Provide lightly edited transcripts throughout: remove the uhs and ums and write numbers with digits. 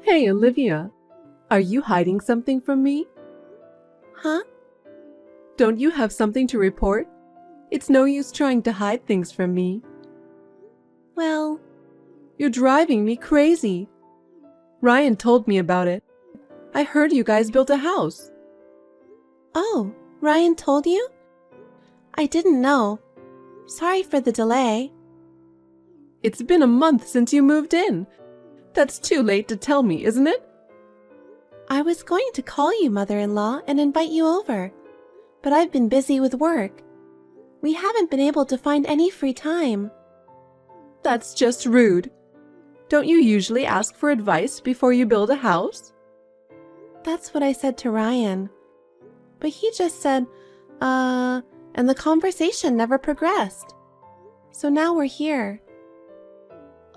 Hey, Olivia, are you hiding something from me? Huh? Don't you have something to report? It's no use trying to hide things from me. Well, You're driving me crazy. Ryan told me about it. I heard you guys built a house. oh, Ryan told you? I didn't know. Sorry for the delay. It's been a month since you moved in. That's too late to tell me, isn't it? I was going to call you, mother-in-law, and invite you over, but I've been busy with work. We haven't been able to find any free time. That's just rude. Don't you usually ask for advice before you build a house? That's what I said to Ryan. But he just said, and the conversation never progressed. So now we're here.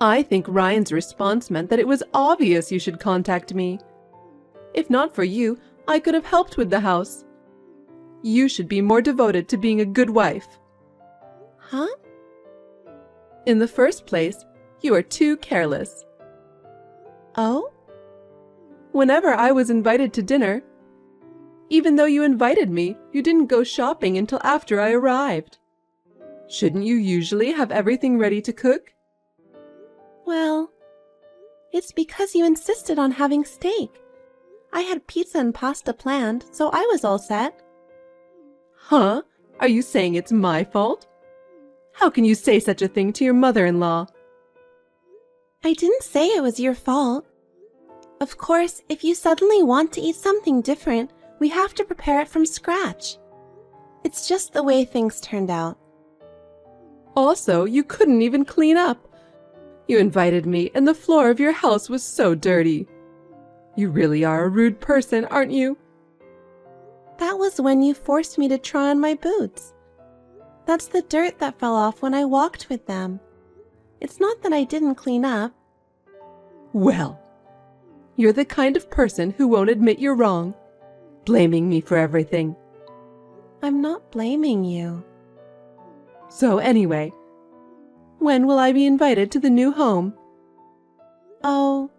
I think Ryan's response meant that it was obvious you should contact me. If not for you, I could have helped with the house. You should be more devoted to being a good wife. Huh? In the first place, you are too careless. Oh? Whenever I was invited to dinner, even though you invited me, you didn't go shopping until after I arrived. Shouldn't you usually have everything ready to cook? Well, it's because you insisted on having steak. I had pizza and pasta planned, so I was all set. Huh? Are you saying it's my fault? How can you say such a thing to your mother-in-law? I didn't say it was your fault. Of course, if you suddenly want to eat something different, we have to prepare it from scratch. It's just the way things turned out. Also, you couldn't even clean up. You invited me, and the floor of your house was so dirty. You really are a rude person, aren't you? That was when you forced me to try on my boots. That's the dirt that fell off when I walked with them. It's not that I didn't clean up. Well, you're the kind of person who won't admit you're wrong, blaming me for everything. I'm not blaming you. So anyway, when will I be invited to the new home? Oh,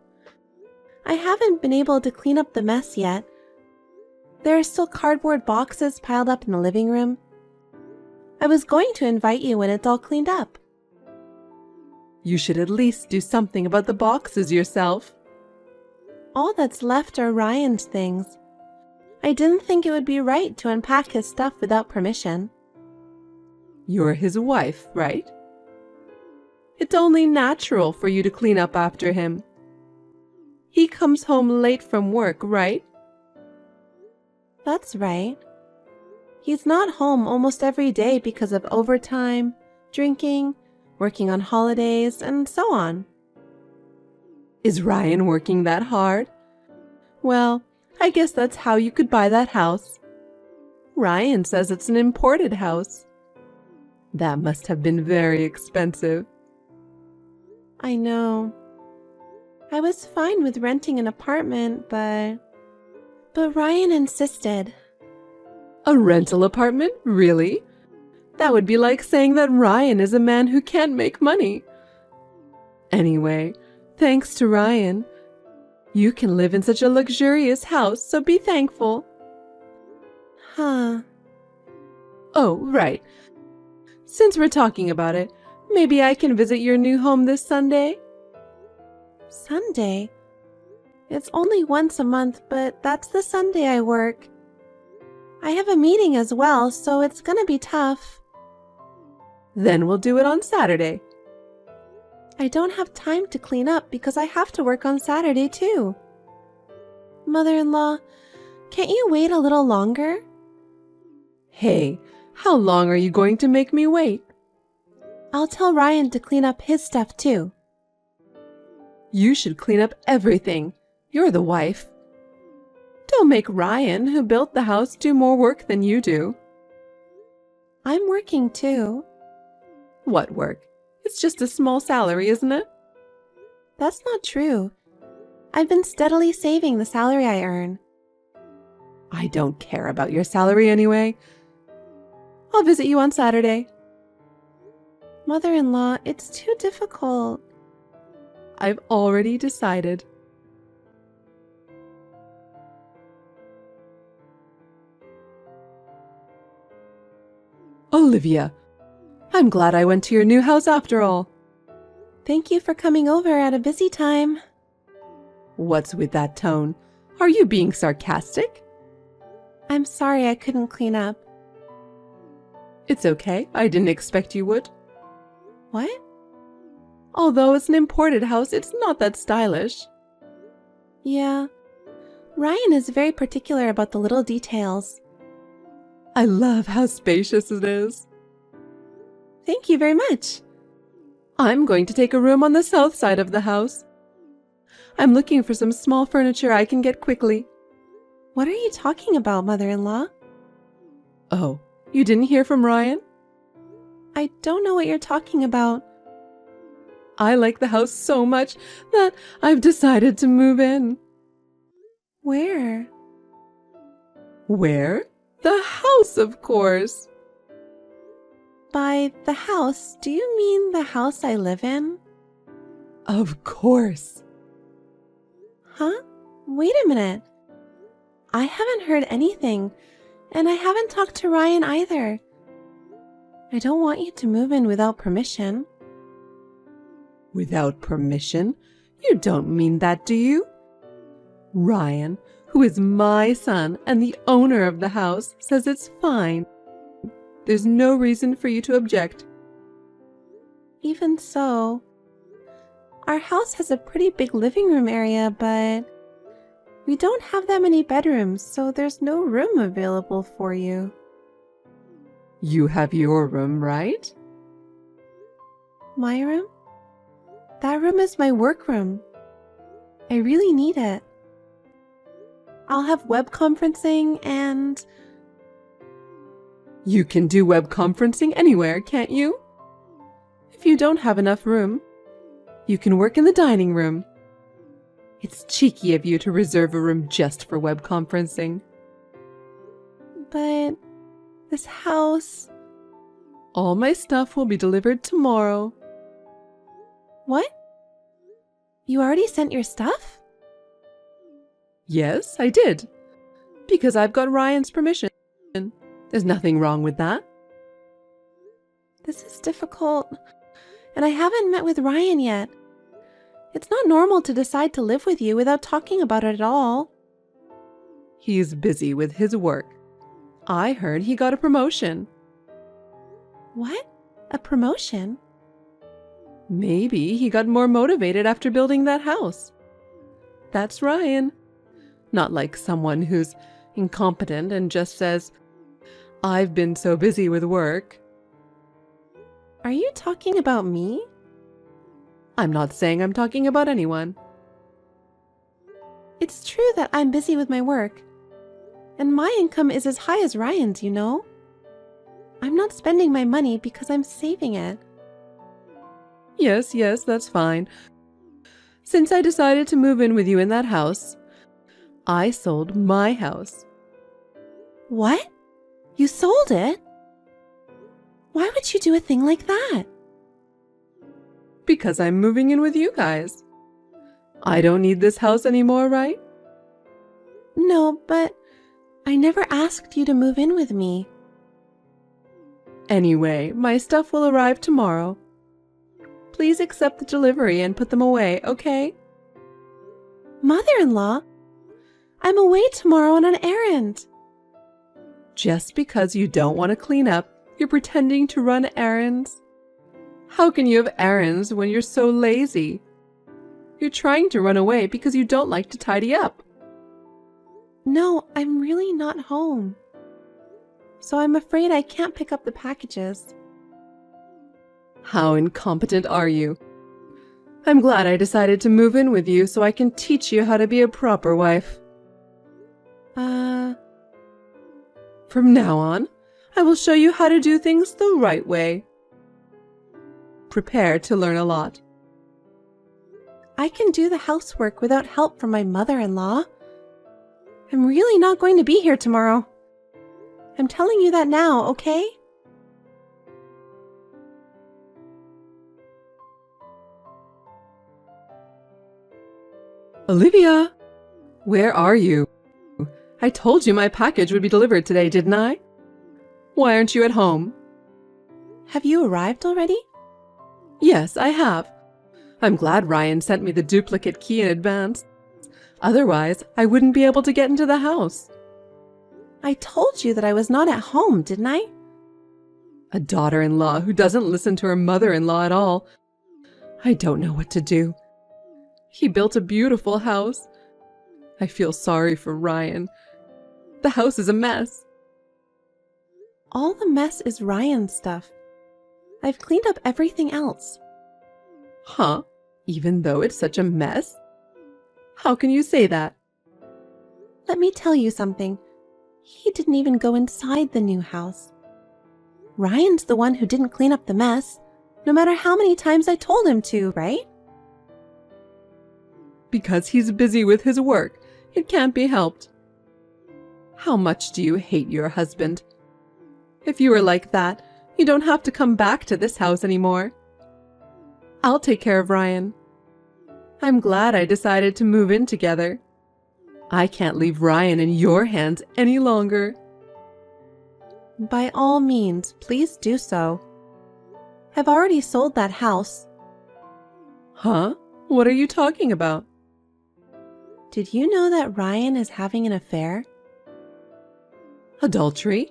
I haven't been able to clean up the mess yet. There are still cardboard boxes piled up in the living room. I was going to invite you when it's all cleaned up. You should at least do something about the boxes yourself. All that's left are Ryan's things. I didn't think it would be right to unpack his stuff without permission. You're his wife, right? It's only natural for you to clean up after him. He comes home late from work, right? That's right. He's not home almost every day because of overtime, drinking, working on holidays, and so on. Is Ryan working that hard? Well, I guess that's how you could buy that house. Ryan says it's an imported house. That must have been very expensive. I know. I was fine with renting an apartment, but Ryan insisted. A rental apartment? Really? That would be like saying that Ryan is a man who can't make money. Anyway, thanks to Ryan, you can live in such a luxurious house, so be thankful. Huh. Oh, right. Since we're talking about it, maybe I can visit your new home this Sunday? Sunday? It's only once a month, but that's the Sunday I work. I have a meeting as well, so it's gonna be tough. Then we'll do it on Saturday. I don't have time to clean up because I have to work on Saturday too. Mother-in-law, can't you wait a little longer? Hey, how long are you going to make me wait? I'll tell Ryan to clean up his stuff too. You should clean up everything. You're the wife. Don't make Ryan, who built the house, do more work than you do. I'm working too. What work? It's just a small salary, isn't it? That's not true. I've been steadily saving the salary I earn. I don't care about your salary anyway. I'll visit you on Saturday. Mother-in-law, it's too difficult. I've already decided. Olivia, I'm glad I went to your new house after all. Thank you for coming over at a busy time. What's with that tone? Are you being sarcastic? I'm sorry I couldn't clean up. It's okay. I didn't expect you would. What? Although it's an imported house, it's not that stylish. Yeah. Ryan is very particular about the little details. I love how spacious it is. Thank you very much. I'm going to take a room on the south side of the house. I'm looking for some small furniture I can get quickly. What are you talking about, mother-in-law? Oh, you didn't hear from Ryan? I don't know what you're talking about. I like the house so much that I've decided to move in. Where? Where? The house, of course. By the house, do you mean the house I live in? Of course. Huh? Wait a minute. I haven't heard anything, and I haven't talked to Ryan either. I don't want you to move in without permission. Without permission? You don't mean that, do you? Ryan, who is my son and the owner of the house, says it's fine. There's no reason for you to object. Even so, our house has a pretty big living room area, but we don't have that many bedrooms, so there's no room available for you. You have your room, right? My room? That room is my work room. I really need it. I'll have web conferencing and... You can do web conferencing anywhere, can't you? If you don't have enough room, you can work in the dining room. It's cheeky of you to reserve a room just for web conferencing. But this house... All my stuff will be delivered tomorrow. What? You already sent your stuff? Yes, I did. Because I've got Ryan's permission. There's nothing wrong with that. This is difficult, and I haven't met with Ryan yet. It's not normal to decide to live with you without talking about it at all. He's busy with his work. I heard he got a promotion. What? A promotion? Maybe he got more motivated after building that house. That's Ryan. Not like someone who's incompetent and just says, I've been so busy with work. Are you talking about me? I'm not saying I'm talking about anyone. It's true that I'm busy with my work, and my income is as high as Ryan's, you know? I'm not spending my money because I'm saving it. Yes, that's fine. Since I decided to move in with you in that house, I sold my house. What? You sold it? Why would you do a thing like that? Because I'm moving in with you guys. I don't need this house anymore, right? No, but I never asked you to move in with me. Anyway, my stuff will arrive tomorrow. Please accept the delivery and put them away, okay? Mother-in-law, I'm away tomorrow on an errand. Just because you don't want to clean up, you're pretending to run errands? How can you have errands when you're so lazy? You're trying to run away because you don't like to tidy up. No, I'm really not home. So I'm afraid I can't pick up the packages. How incompetent are you? I'm glad I decided to move in with you so I can teach you how to be a proper wife. From now on, I will show you how to do things the right way. Prepare to learn a lot. I can do the housework without help from my mother-in-law. I'm really not going to be here tomorrow. I'm telling you that now, okay? Olivia, where are you? I told you my package would be delivered today, didn't I? Why aren't you at home? Have you arrived already? Yes, I have. I'm glad Ryan sent me the duplicate key in advance. Otherwise, I wouldn't be able to get into the house. I told you that I was not at home, didn't I? A daughter-in-law who doesn't listen to her mother-in-law at all. I don't know what to do. He built a beautiful house. I feel sorry for Ryan. The house is a mess. All the mess is Ryan's stuff. I've cleaned up everything else. Huh? Even though it's such a mess? How can you say that? Let me tell you something. He didn't even go inside the new house. Ryan's the one who didn't clean up the mess, no matter how many times I told him to, right? Because he's busy with his work. It can't be helped. How much do you hate your husband? If you were like that, you don't have to come back to this house anymore. I'll take care of Ryan. I'm glad I decided to move in together. I can't leave Ryan in your hands any longer. By all means, please do so. I've already sold that house. Huh? What are you talking about? Did you know that Ryan is having an affair? Adultery?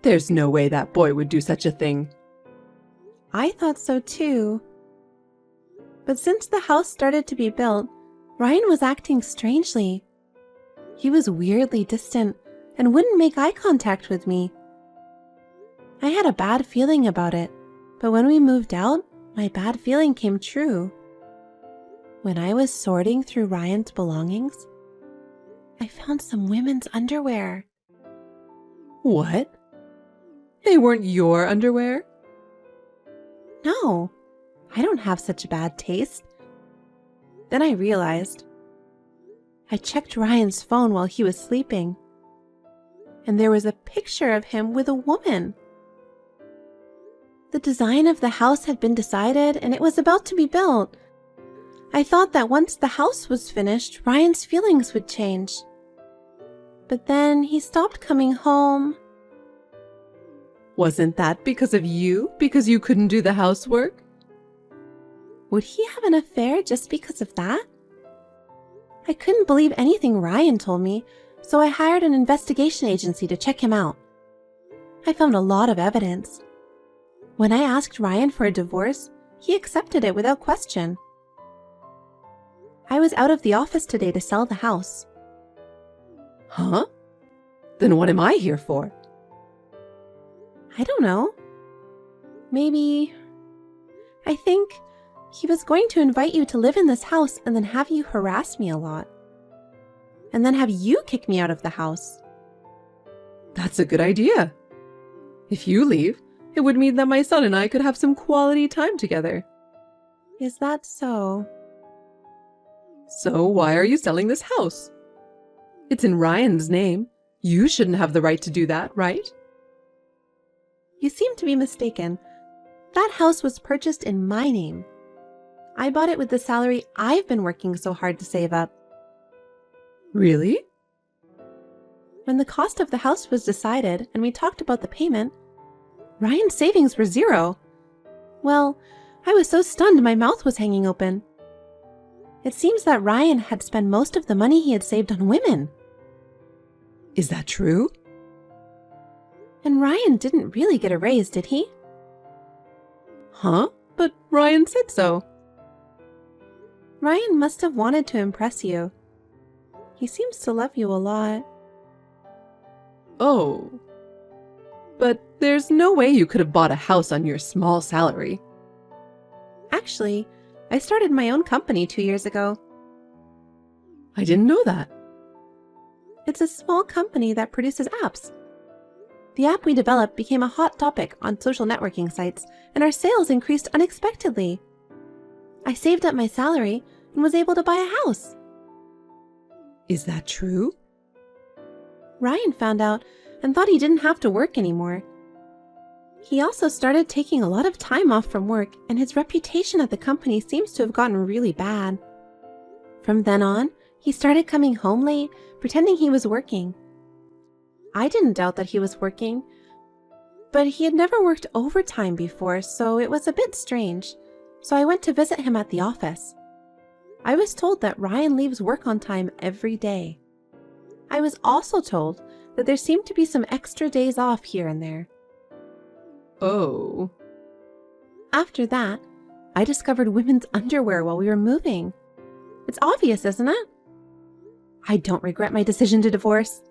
There's no way that boy would do such a thing. I thought so too. But since the house started to be built, Ryan was acting strangely. He was weirdly distant and wouldn't make eye contact with me. I had a bad feeling about it, but when we moved out, my bad feeling came true. When I was sorting through Ryan's belongings, I found some women's underwear. What? They weren't your underwear? No, I don't have such bad taste. Then I realized. I checked Ryan's phone while he was sleeping, and there was a picture of him with a woman. The design of the house had been decided and it was about to be built. I thought that once the house was finished, Ryan's feelings would change. But then he stopped coming home. Wasn't that because of you? Because you couldn't do the housework? Would he have an affair just because of that? I couldn't believe anything Ryan told me, so I hired an investigation agency to check him out. I found a lot of evidence. When I asked Ryan for a divorce, he accepted it without question. I was out of the office today to sell the house. Huh? Then what am I here for? I don't know. Maybe... I think he was going to invite you to live in this house and then have you harass me a lot. And then have you kick me out of the house. That's a good idea. If you leave, it would mean that my son and I could have some quality time together. Is that so? So why are you selling this house? It's in Ryan's name. You shouldn't have the right to do that, right? You seem to be mistaken. That house was purchased in my name. I bought it with the salary I've been working so hard to save up. Really? When the cost of the house was decided and we talked about the payment, Ryan's savings were zero. Well, I was so stunned my mouth was hanging open. It seems that Ryan had spent most of the money he had saved on women. Is that true? And Ryan didn't really get a raise, did he? Huh? But Ryan said so. Ryan must have wanted to impress you. He seems to love you a lot. Oh. But there's no way you could have bought a house on your small salary. Actually, I started my own company 2 years ago. I didn't know that. It's a small company that produces apps. The app we developed became a hot topic on social networking sites, and our sales increased unexpectedly. I saved up my salary and was able to buy a house. Is that true? Ryan found out and thought he didn't have to work anymore. He also started taking a lot of time off from work, and his reputation at the company seems to have gotten really bad. From then on, he started coming home late, pretending he was working. I didn't doubt that he was working, But he had never worked overtime before, so it was a bit strange. So I went to visit him at the office. I was told that Ryan leaves work on time every day. I was also told that there seemed to be some extra days off here and there. Oh. After that, I discovered women's underwear while we were moving. It's obvious, isn't it? I don't regret my decision to divorce.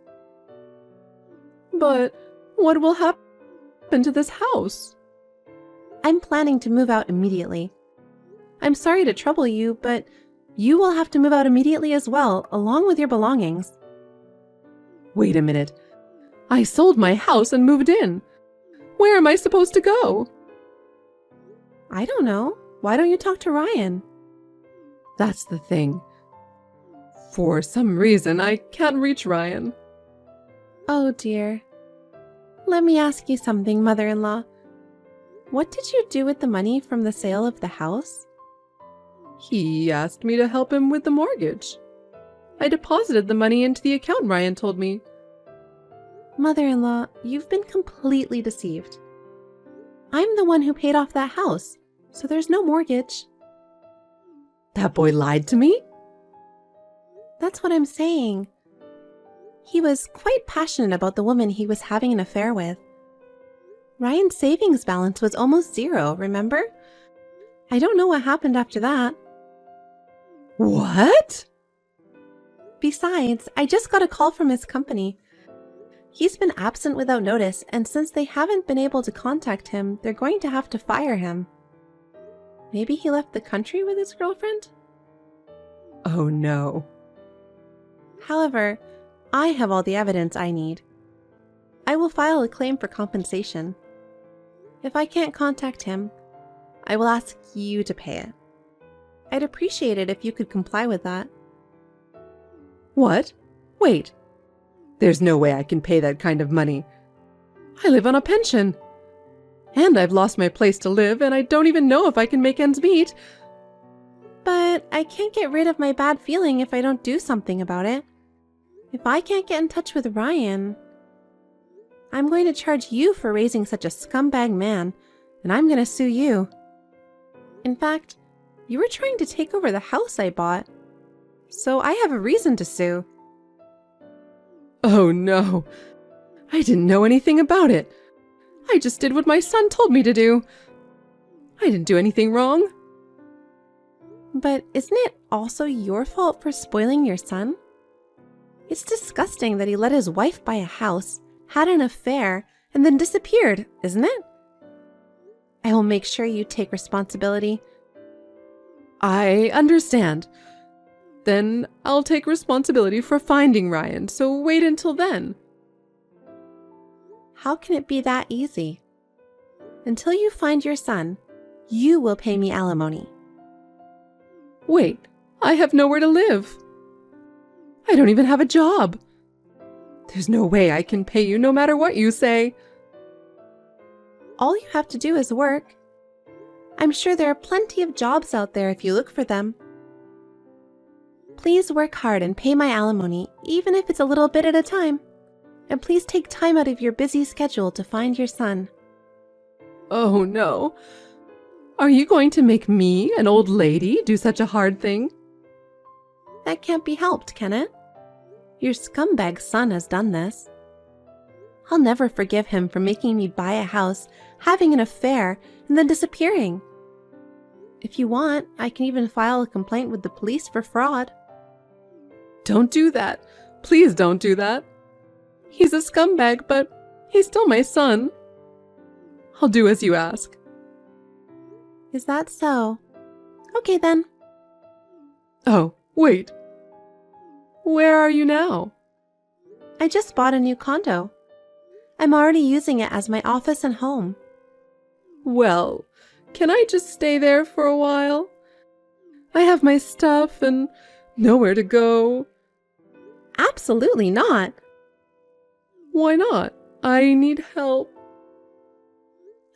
But what will happen to this house? I'm planning to move out immediately. I'm sorry to trouble you, but you will have to move out immediately as well, along with your belongings. Wait a minute. I sold my house and moved in. Where am I supposed to go? I don't know. Why don't you talk to Ryan? That's the thing. For some reason, I can't reach Ryan. Oh dear. Let me ask you something, mother-in-law. What did you do with the money from the sale of the house? He asked me to help him with the mortgage. I deposited the money into the account Ryan told me. Mother-in-law, you've been completely deceived. I'm the one who paid off that house, so there's no mortgage. That boy lied to me? That's what I'm saying. He was quite passionate about the woman he was having an affair with. Ryan's savings balance was almost zero, remember? I don't know what happened after that. What? Besides, I just got a call from his company. He's been absent without notice, and since they haven't been able to contact him, they're going to have to fire him. Maybe he left the country with his girlfriend? Oh no. However, I have all the evidence I need. I will file a claim for compensation. If I can't contact him, I will ask you to pay it. I'd appreciate it if you could comply with that. What? Wait. There's no way I can pay that kind of money. I live on a pension. And I've lost my place to live, and I don't even know if I can make ends meet. But I can't get rid of my bad feeling if I don't do something about it. If I can't get in touch with Ryan, I'm going to charge you for raising such a scumbag man, and I'm going to sue you. In fact, you were trying to take over the house I bought, so I have a reason to sue. Oh no. I didn't know anything about it. I just did what my son told me to do. I didn't do anything wrong. But isn't it also your fault for spoiling your son? It's disgusting that he let his wife buy a house, had an affair, and then disappeared, isn't it? I will make sure you take responsibility. I understand. Then I'll take responsibility for finding Ryan, so wait until then. How can it be that easy? Until you find your son, you will pay me alimony. Wait, I have nowhere to live. I don't even have a job. There's no way I can pay you no matter what you say. All you have to do is work. I'm sure there are plenty of jobs out there if you look for them. Please work hard and pay my alimony, even if it's a little bit at a time. And please take time out of your busy schedule to find your son. Oh no. Are you going to make me, an old lady, do such a hard thing? That can't be helped, can it? Your scumbag son has done this. I'll never forgive him for making me buy a house, having an affair, and then disappearing. If you want, I can even file a complaint with the police for fraud. Don't do that. Please don't do that. He's a scumbag, but he's still my son. I'll do as you ask. Is that so? Okay then. Oh, wait. Where are you now? I just bought a new condo. I'm already using it as my office and home. Well, can I just stay there for a while? I have my stuff and nowhere to go. Absolutely not. Why not? I need help.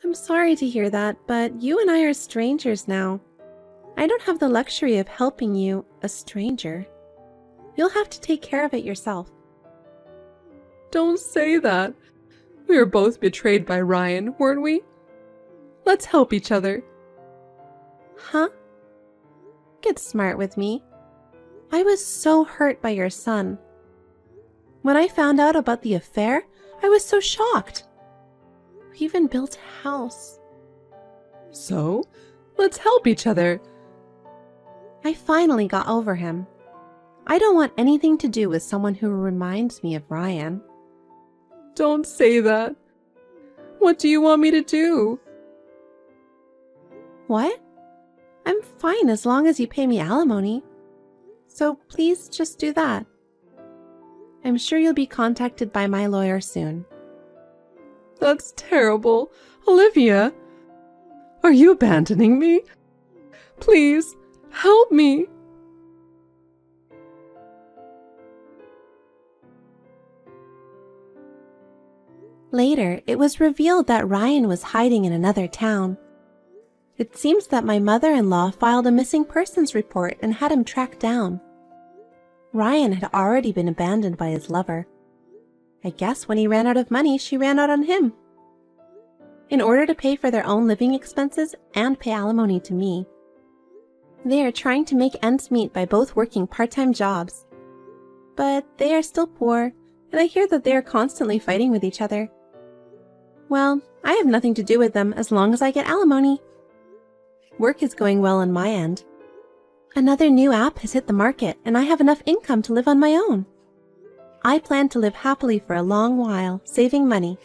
I'm sorry to hear that, but you and I are strangers now. I don't have the luxury of helping you, a stranger. You'll have to take care of it yourself. Don't say that. We were both betrayed by Ryan, weren't we? Let's help each other. Huh? Get smart with me. I was so hurt by your son. When I found out about the affair, I was so shocked. We even built a house. So, let's help each other. I finally got over him. I don't want anything to do with someone who reminds me of Ryan. Don't say that. What do you want me to do? What? I'm fine as long as you pay me alimony. So please just do that. I'm sure you'll be contacted by my lawyer soon. That's terrible. Olivia, are you abandoning me? Please, help me. Later, it was revealed that Ryan was hiding in another town. It seems that my mother-in-law filed a missing persons report and had him tracked down. Ryan had already been abandoned by his lover. I guess when he ran out of money, she ran out on him. In order to pay for their own living expenses and pay alimony to me. They are trying to make ends meet by both working part-time jobs. But they are still poor, and I hear that they are constantly fighting with each other. Well, I have nothing to do with them as long as I get alimony. Work is going well on my end. Another new app has hit the market, and I have enough income to live on my own. I plan to live happily for a long while, saving money.